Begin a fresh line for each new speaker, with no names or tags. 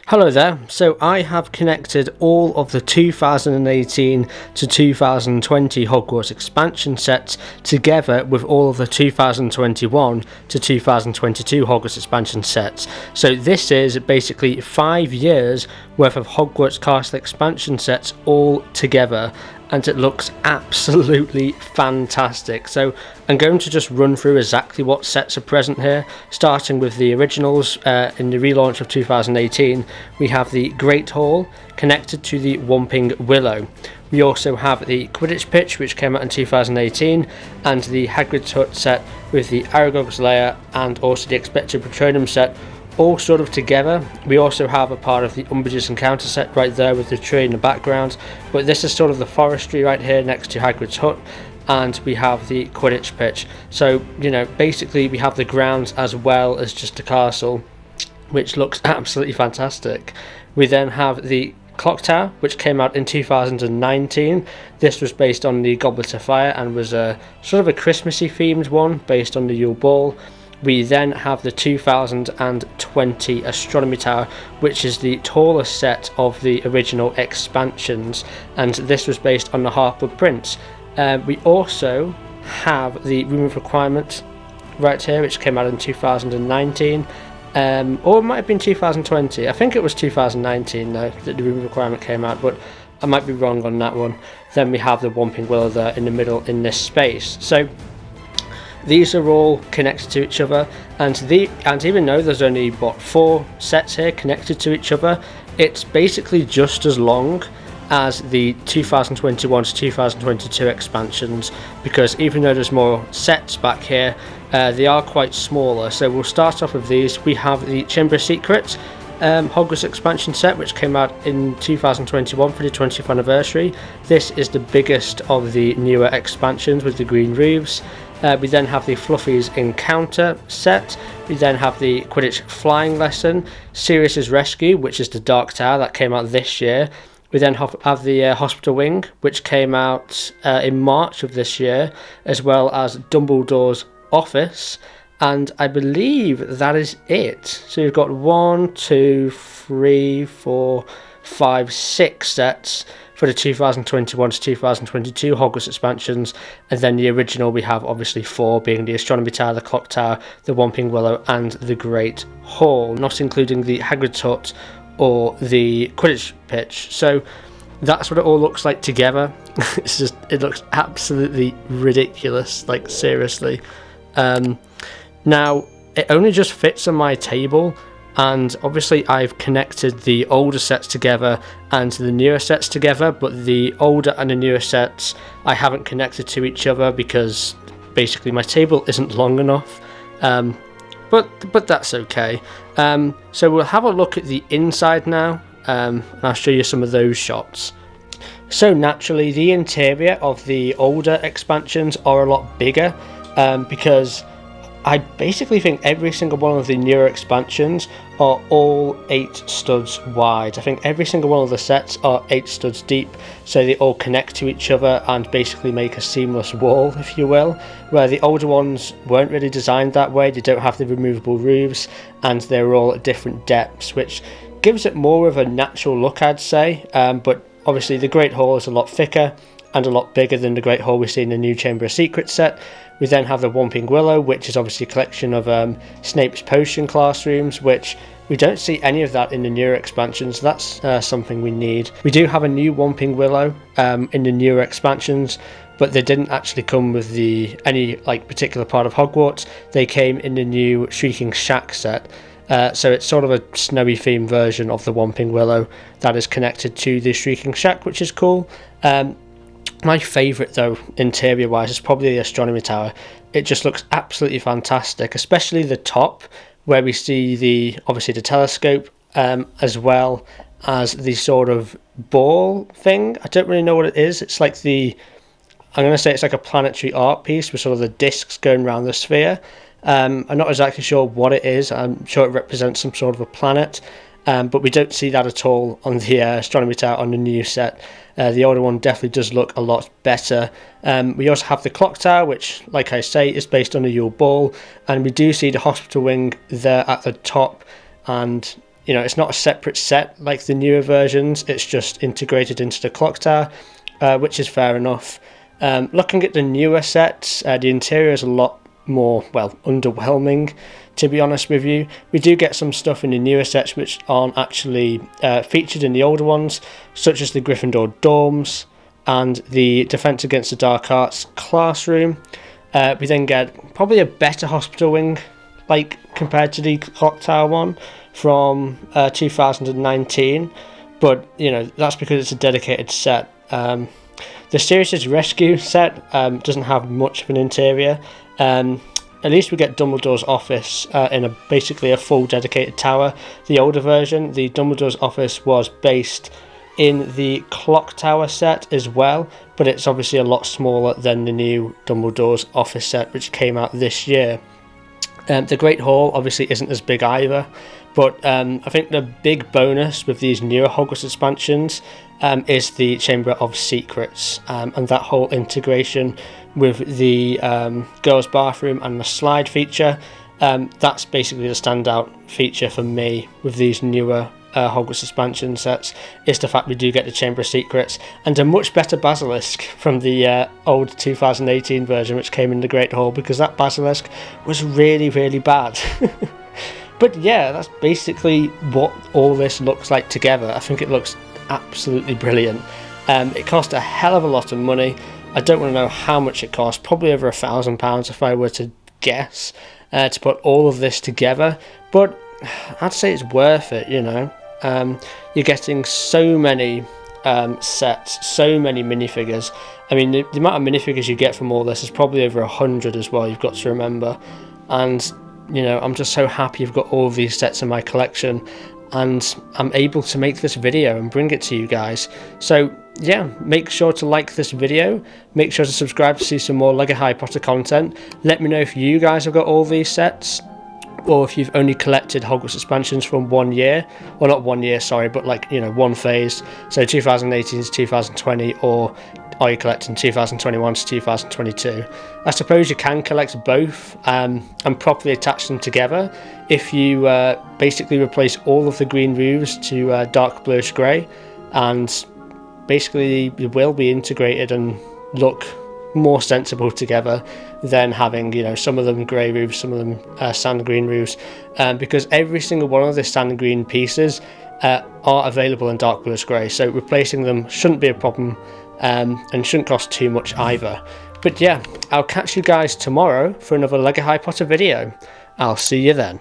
Hello there. So I have connected all of the 2018 to 2020 Hogwarts expansion sets together with all of the 2021 to 2022 Hogwarts expansion sets. So this is basically 5 years worth of Hogwarts Castle expansion sets all together, and it looks absolutely fantastic. So I'm going to just run through exactly what sets are present here, starting with the originals. In the relaunch of 2018, we have the Great Hall connected to the Whomping Willow. We also have the Quidditch pitch, which came out in 2018, and the Hagrid's Hut set with the Aragog's Lair and also the Expecto Patronum set, all sort of together. We also have a part of the Umbridge's Encounter set right there with the tree in the background, but this is sort of the forestry right here next to Hagrid's Hut, and we have the Quidditch pitch. So, basically we have the grounds as well as just a castle, which looks absolutely fantastic. We then have the Clock Tower, which came out in 2019. This was based on the Goblet of Fire and was a sort of a Christmassy themed one based on the Yule Ball. We then have the 2020 Astronomy Tower, which is the tallest set of the original expansions, and this was based on the Half-Blood Prince. We also have the Room of Requirement right here, which came out in 2019, or it might have been 2020. I think it was 2019 though that the Room of Requirement came out, but I might be wrong on that one. Then we have the Whomping Willow there in the middle in this space. So these are all connected to each other, and even though there's only 4 sets here connected to each other, it's basically just as long as the 2021 to 2022 expansions, because even though there's more sets back here, they are quite smaller. So we'll start off with these. We have the Chamber of Secrets Hogwarts expansion set, which came out in 2021 for the 20th anniversary. This is the biggest of the newer expansions with the green roofs. We then have the Fluffy's Encounter set. We then have the Quidditch Flying Lesson, Sirius's Rescue, which is the Dark Tower that came out this year. We then have the Hospital Wing, which came out in March of this year, as well as Dumbledore's Office, and I believe that is it. So you've got 1, 2, 3, 4, 5, 6 sets for the 2021 to 2022 Hogwarts expansions, and then the original we have obviously 4, being the Astronomy Tower, the Clock Tower, the Whomping Willow and the Great Hall, not including the Hagrid's Hut or the Quidditch pitch. So that's what it all looks like together. It looks absolutely ridiculous, like seriously. Now it only just fits on my table, and obviously I've connected the older sets together and the newer sets together, but the older and the newer sets I haven't connected to each other because basically my table isn't long enough, but that's okay. So we'll have a look at the inside now, and I'll show you some of those shots. So naturally the interior of the older expansions are a lot bigger, because I basically think every single one of the newer expansions are all 8 studs wide. I think every single one of the sets are 8 studs deep, so they all connect to each other and basically make a seamless wall, if you will, where the older ones weren't really designed that way. They don't have the removable roofs, and they're all at different depths, which gives it more of a natural look, I'd say, but obviously the Great Hall is a lot thicker and a lot bigger than the Great Hall we see in the new Chamber of Secrets set. We then have the Whomping Willow, which is obviously a collection of Snape's potion classrooms, which we don't see any of that in the newer expansions. That's something we need. We do have a new Whomping Willow in the newer expansions, but they didn't actually come with any particular part of Hogwarts. They came in the new Shrieking Shack set. So it's sort of a snowy themed version of the Whomping Willow that is connected to the Shrieking Shack, which is cool. My favourite though, interior wise, is probably the Astronomy Tower. It just looks absolutely fantastic, especially the top where we see obviously the telescope, as well as the sort of ball thing. I don't really know what it is. It's like I'm going to say it's like a planetary art piece with sort of the discs going around the sphere. I'm not exactly sure what it is. I'm sure it represents some sort of a planet, but we don't see that at all on the Astronomy Tower on the new set. The older one definitely does look a lot better. We also have the Clock Tower, which, like I say, is based on the Yule Ball, and we do see the Hospital Wing there at the top, and it's not a separate set like the newer versions, it's just integrated into the clock tower, which is fair enough. Looking at the newer sets, the interior is a lot more, underwhelming, to be honest with you. We do get some stuff in the newer sets which aren't actually featured in the older ones, such as the Gryffindor dorms and the Defense Against the Dark Arts classroom. We then get probably a better hospital wing, like compared to the clock tower one from 2019, but that's because it's a dedicated set. The Sirius's Rescue set doesn't have much of an interior. At least we get Dumbledore's office in basically a full dedicated tower. The older version, the Dumbledore's office, was based in the clock tower set as well, but it's obviously a lot smaller than the new Dumbledore's office set, which came out this year. The Great Hall obviously isn't as big either, but I think the big bonus with these newer Hogwarts expansions is the Chamber of Secrets, and that whole integration with the girls' bathroom and the slide feature. That's basically the standout feature for me with these newer Hogwarts expansion sets, is the fact we do get the Chamber of Secrets and a much better basilisk from the old 2018 version, which came in the Great Hall, because that basilisk was really, really bad. But yeah, that's basically what all this looks like together. I think it looks absolutely brilliant. It cost a hell of a lot of money. I don't want to know how much it cost, probably over £1,000 if I were to guess, to put all of this together, but I'd say it's worth it. You're getting so many sets, so many minifigures. I mean, the amount of minifigures you get from all this is probably over 100 as well, you've got to remember. And I'm just so happy I've got all of these sets in my collection, and I'm able to make this video and bring it to you guys. So yeah, make sure to like this video, make sure to subscribe to see some more LEGO Harry Potter content. Let me know if you guys have got all these sets, or if you've only collected Hogwarts expansions from 1 year, or not 1 year, sorry, but one phase, so 2018 to 2020, or are you collecting 2021 to 2022? I suppose you can collect both and properly attach them together if you basically replace all of the green roofs to dark bluish grey, and basically they will be integrated and look more sensible together than having some of them grey roofs, some of them sand green roofs, because every single one of the sand green pieces are available in dark bluish grey, so replacing them shouldn't be a problem, and shouldn't cost too much either. But yeah, I'll catch you guys tomorrow for another LEGO Harry Potter video. I'll see you then.